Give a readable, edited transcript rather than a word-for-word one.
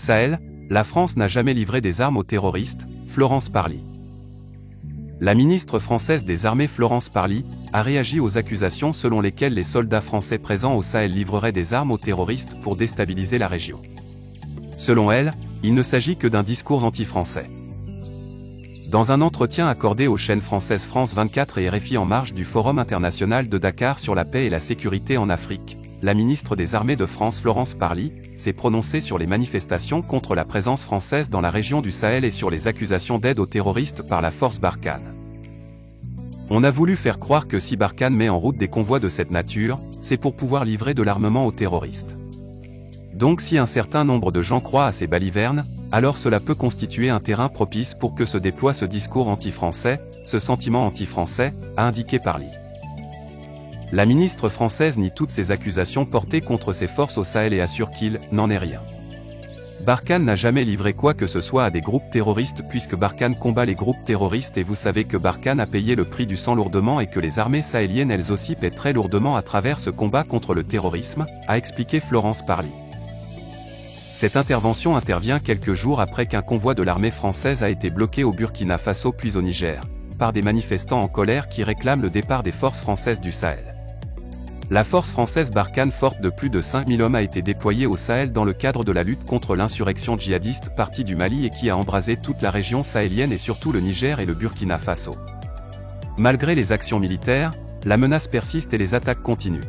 Sahel, la France n'a jamais livré des armes aux terroristes, Florence Parly. La ministre française des Armées Florence Parly a réagi aux accusations selon lesquelles les soldats français présents au Sahel livreraient des armes aux terroristes pour déstabiliser la région. Selon elle, il ne s'agit que d'un discours anti-français. Dans un entretien accordé aux chaînes françaises France 24 et RFI en marge du Forum international de Dakar sur la paix et la sécurité en Afrique, la ministre des Armées de France Florence Parly s'est prononcée sur les manifestations contre la présence française dans la région du Sahel et sur les accusations d'aide aux terroristes par la force Barkhane. On a voulu faire croire que si Barkhane met en route des convois de cette nature, c'est pour pouvoir livrer de l'armement aux terroristes. Donc si un certain nombre de gens croient à ces balivernes, alors cela peut constituer un terrain propice pour que se déploie ce discours anti-français, ce sentiment anti-français, a indiqué Parly. La ministre française nie toutes ces accusations portées contre ses forces au Sahel et assure qu'il n'en est rien. Barkhane n'a jamais livré quoi que ce soit à des groupes terroristes puisque Barkhane combat les groupes terroristes et vous savez que Barkhane a payé le prix du sang lourdement et que les armées sahéliennes elles aussi paient très lourdement à travers ce combat contre le terrorisme, a expliqué Florence Parly. Cette intervention intervient quelques jours après qu'un convoi de l'armée française a été bloqué au Burkina Faso puis au Niger, par des manifestants en colère qui réclament le départ des forces françaises du Sahel. La force française Barkhane forte de plus de 5000 hommes a été déployée au Sahel dans le cadre de la lutte contre l'insurrection djihadiste partie du Mali et qui a embrasé toute la région sahélienne et surtout le Niger et le Burkina Faso. Malgré les actions militaires, la menace persiste et les attaques continuent.